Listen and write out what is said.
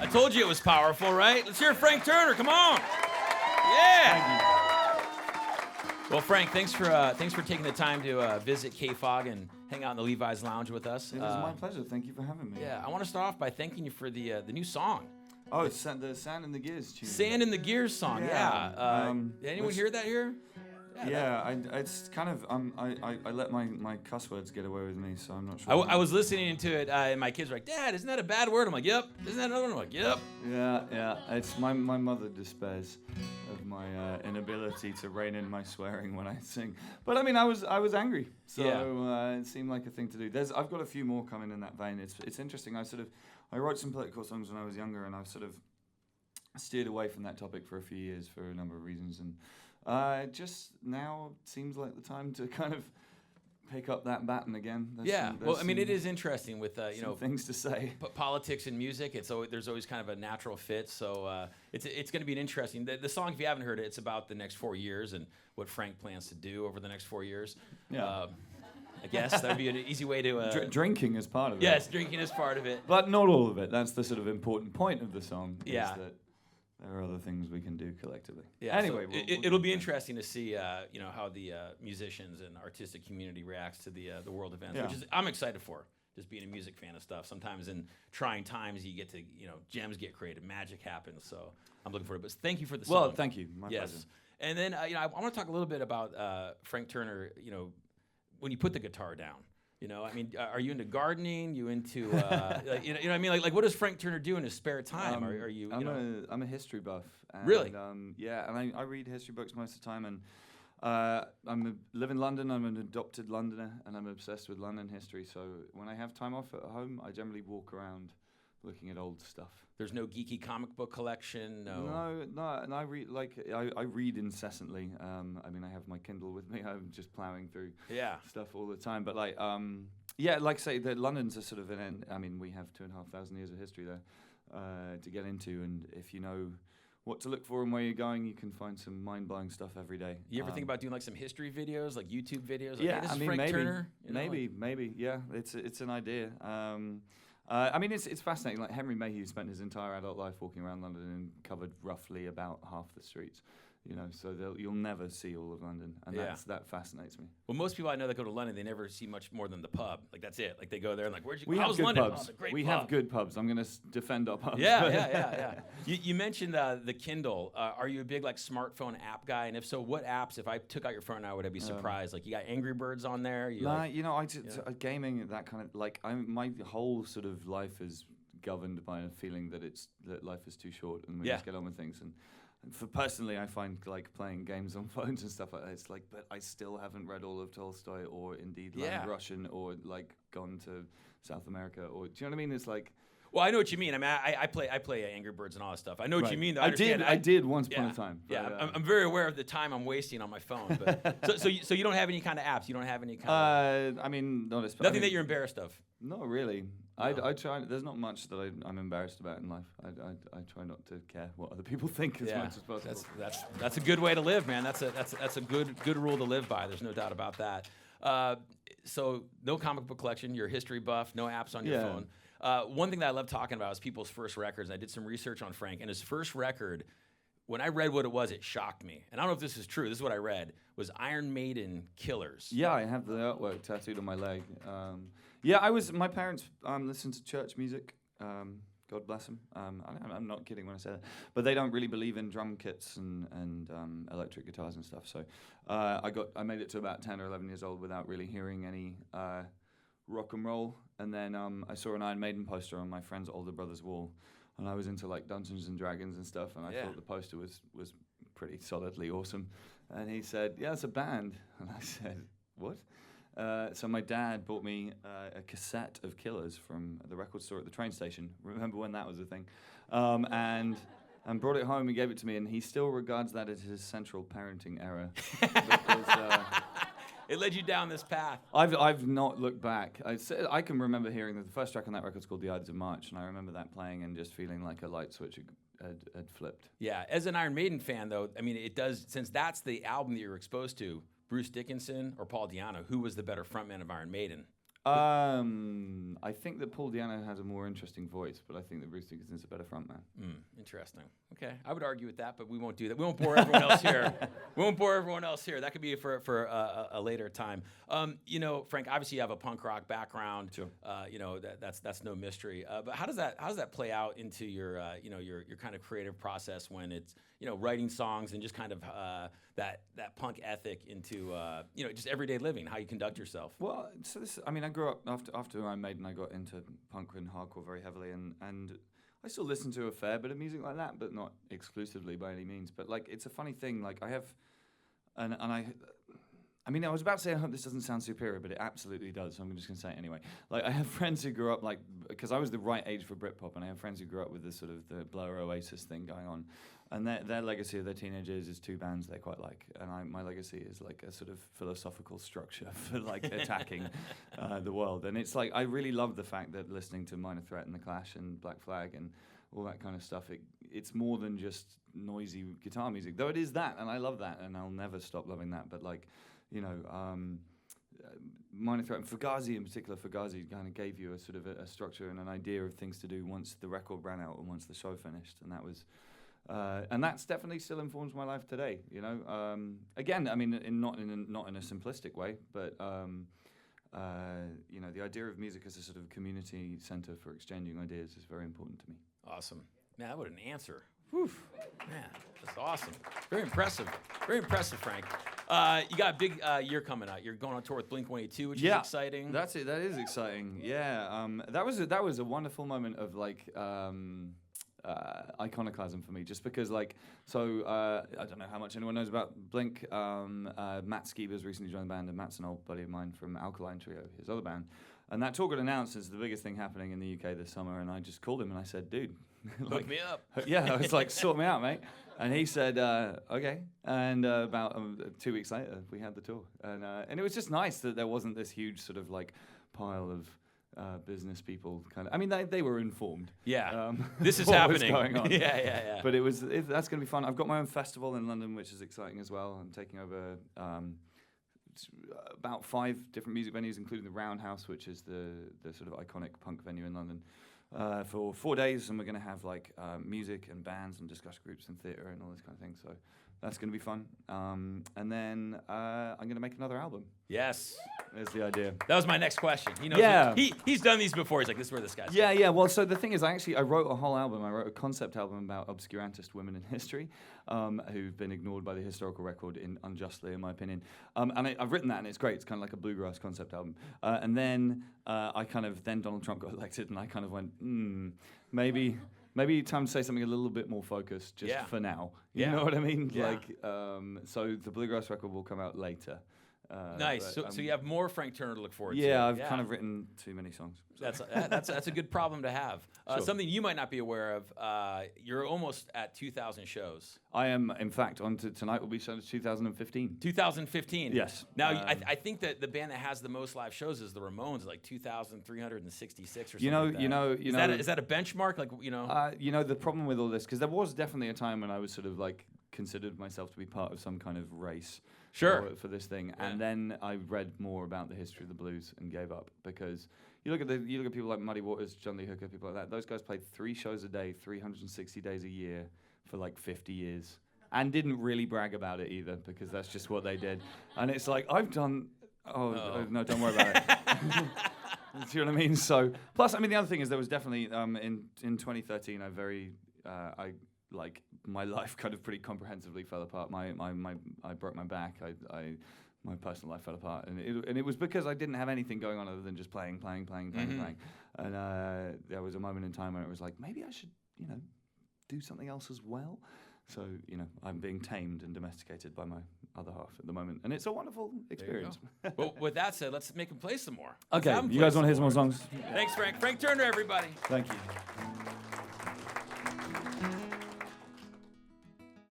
I told you it was powerful, right? Let's hear Frank Turner. Come on. Yeah. Well, Frank, thanks for taking the time to visit KFOG and hang out in the Levi's Lounge with us. It was my pleasure. Thank you for having me. Yeah, I want to start off by thanking you for the new song. Oh, it's the Sand in the Gears tune. Sand in the Gears song, yeah. Anyone hear that here? It's kind of I let my cuss words get away with me, so I'm not sure. I was listening to it, and my kids were like, "Dad, isn't that a bad word?" I'm like, "Yep." Isn't that another one? I'm like, "Yep." Yeah. It's my mother despairs of my inability to rein in my swearing when I sing. But I mean, I was angry, so it seemed like a thing to do. I've got a few more coming in that vein. It's interesting. I wrote some political songs when I was younger, and I've sort of steered away from that topic for a few years for a number of reasons, and just now seems like the time to kind of pick up that baton again. It is interesting with things to say. Politics and music. There's always kind of a natural fit. So it's going to be an interesting. The song, if you haven't heard it, it's about the next 4 years and what Frank plans to do over the next 4 years. Yeah. I guess that would be an easy way to... drinking is part of it. Yes, drinking is part of it. But not all of it. That's the sort of important point of the song. Yeah. Is that there are other things we can do collectively. Yeah, anyway, so it'll be interesting to see, how the musicians and artistic community reacts to the world events, which is I'm excited for. Just being a music fan of stuff. Sometimes in trying times, you get to, gems get created, magic happens. So I'm looking forward to it. But thank you for the song. Well, thank you. My pleasure. And then, I want to talk a little bit about Frank Turner. When you put the guitar down. Are you into gardening? You into, Like, what does Frank Turner do in his spare time? Are you? I'm a history buff. And, really? And I read history books most of the time. And live in London. I'm an adopted Londoner, and I'm obsessed with London history. So when I have time off at home, I generally walk around looking at old stuff. There's no geeky comic book collection. No. And I read I read incessantly. I have my Kindle with me. I'm just plowing through stuff all the time. But like I say, London's a sort of we have 2,500 years of history there to get into, and if you know what to look for and where you're going, you can find some mind-blowing stuff every day. You ever think about doing like some history videos, like YouTube videos? Yeah, this is Frank Turner. Maybe. Yeah, it's an idea. It's fascinating. Like Henry Mayhew spent his entire adult life walking around London and covered roughly about half the streets. So you'll never see all of London, and that fascinates me. Well, most people I know that go to London, they never see much more than the pub. Like that's it. Like they go there and like, We have good London? pubs. Oh, we have good pubs. I'm going to defend our pubs. Yeah. You mentioned the Kindle. Are you a big like smartphone app guy? And if so, what apps? If I took out your phone now, would I be surprised? Like you got Angry Birds on there? Gaming, that kind of like my whole sort of life is governed by a feeling that life is too short and we just get on with things. And for personally, I find like playing games on phones and stuff like that. It's like, but I still haven't read all of Tolstoy or indeed learned Russian or like gone to South America or do you know what I mean? It's like. Well, I know what you mean. I play Angry Birds and all that stuff. I know what you mean. I did once upon a time. Yeah, I'm very aware of the time I'm wasting on my phone. But so you don't have any kind of apps. You don't have any kind of. Not especially. Nothing that you're embarrassed of. Not really. I try. There's not much that I'm embarrassed about in life. I try not to care what other people think as much as possible. That's a good way to live, man. That's a good rule to live by. There's no doubt about that. So no comic book collection. You're a history buff. No apps on your phone. One thing that I love talking about is people's first records. I did some research on Frank, and his first record, when I read what it was, it shocked me. And I don't know if this is true. This is what I read, was Iron Maiden Killers. Yeah, I have the artwork tattooed on my leg. My parents listened to church music. God bless them. I'm not kidding when I say that. But they don't really believe in drum kits and electric guitars and stuff. So I made it to about 10 or 11 years old without really hearing any rock and roll, and then I saw an Iron Maiden poster on my friend's older brother's wall, and I was into like Dungeons and Dragons and stuff, and I thought the poster was pretty solidly awesome, and he said, "Yeah, it's a band," and I said, "What?" So my dad bought me a cassette of Killers from the record store at the train station. Remember when that was a thing? And brought it home and gave it to me, and he still regards that as his central parenting error. Because, it led you down this path. I've not looked back. I can remember hearing that the first track on that record's called The Ides of March, and I remember that playing and just feeling like a light switch had flipped. Yeah, as an Iron Maiden fan, though, it does, since that's the album that you're exposed to, Bruce Dickinson or Paul Di'Anno, who was the better frontman of Iron Maiden? I think that Paul Di'Anno has a more interesting voice, but I think that Bruce Dickinson's a better frontman. Interesting. Okay, I would argue with that, but we won't do that. We won't bore everyone else here. We won't bore everyone else here. That could be for a later time. Frank, obviously you have a punk rock background. Sure. That's no mystery. But how does that play out into your kind of creative process when it's writing songs and just kind of that punk ethic into just everyday living, how you conduct yourself? Well, so I grew up after Iron Maiden. I got into punk and hardcore very heavily, and I still listen to a fair bit of music like that, but not exclusively by any means. But like, it's a funny thing. Like, I have, I was about to say I hope this doesn't sound superior, but it absolutely does. So I'm just gonna say it anyway. Like, I have friends who grew up because I was the right age for Britpop, and I have friends who grew up with this sort of the Blur Oasis thing going on. And their legacy of their teenage years is two bands they quite like. And my legacy is like a sort of philosophical structure for like attacking the world. And it's like, I really love the fact that listening to Minor Threat and The Clash and Black Flag and all that kind of stuff, it's more than just noisy guitar music. Though it is that, and I love that, and I'll never stop loving that. But like, Minor Threat and Fugazi in particular, Fugazi kind of gave you a sort of a structure and an idea of things to do once the record ran out and once the show finished. And that was... and that's definitely still informs my life today. Again, not in a simplistic way, but the idea of music as a sort of community center for exchanging ideas is very important to me. Awesome, man. What an answer. Whew. Man, that's awesome. Very impressive. Very impressive, Frank. You got a big year coming out. You're going on tour with Blink-182, which is exciting. That's it. That is exciting. Yeah. That was a wonderful moment of like. Iconoclasm for me, just because I don't know how much anyone knows about Blink. Matt Skiba's recently joined the band, and Matt's an old buddy of mine from Alkaline Trio, his other band. And that tour got announced as the biggest thing happening in the UK this summer, and I just called him and I said, dude, hook me up. Yeah, I was like, sort me out, mate. And he said, okay. And about 2 weeks later, we had the tour. And it was just nice that there wasn't this huge sort of like pile of business people kind of. They were informed. Yeah, this is happening. Going on. Yeah. But that's going to be fun. I've got my own festival in London, which is exciting as well. I'm taking over about 5 different music venues, including the Roundhouse, which is the sort of iconic punk venue in London, for 4 days. And we're going to have like music and bands and discussion groups and theatre and all this kind of thing. So that's going to be fun. And then I'm going to make another album. Yes. There's the idea. That was my next question. He knows. Yeah. He's done these before. He's like, this is where this guy's. Yeah. Well, so the thing is, I wrote a whole album. I wrote a concept album about obscurantist women in history, who've been ignored by the historical record unjustly, in my opinion. And I've written that, and it's great. It's kind of like a bluegrass concept album. And then then Donald Trump got elected, and I kind of went, maybe time to say something a little bit more focused, just for now. You know what I mean? Yeah. So the bluegrass record will come out later. Nice. So you have more Frank Turner to look forward to. Yeah, I've kind of written too many songs. That's a good problem to have. Sure. Something you might not be aware of. You're almost at 2,000 shows. I am, in fact, on to tonight will be shown 2015. 2015. Yes. Now I think that the band that has the most live shows is the Ramones, like 2,366 or something. Is that a benchmark? The problem with all this, because there was definitely a time when I was sort of like considered myself to be part of some kind of race. Sure. For this thing, Yeah. and then I read more about the history of the blues and gave up, because you look at people like Muddy Waters, John Lee Hooker, people like that. Those guys played 3 shows a day, 360 days a year for like 50 years, and didn't really brag about it either, because that's just what they did. And it's like, I've done. No, don't worry about it. Do you know what I mean? So, plus, the other thing is there was definitely in 2013 my life kind of pretty comprehensively fell apart. I broke my back. My personal life fell apart, and it was because I didn't have anything going on other than just playing. And there was a moment in time where it was like, maybe I should, do something else as well. So, I'm being tamed and domesticated by my other half at the moment, and it's a wonderful experience. Well, with that said, let's make him play some more. Okay, you guys want to hear some more songs? Thanks, Frank. Frank Turner, everybody. Thank you.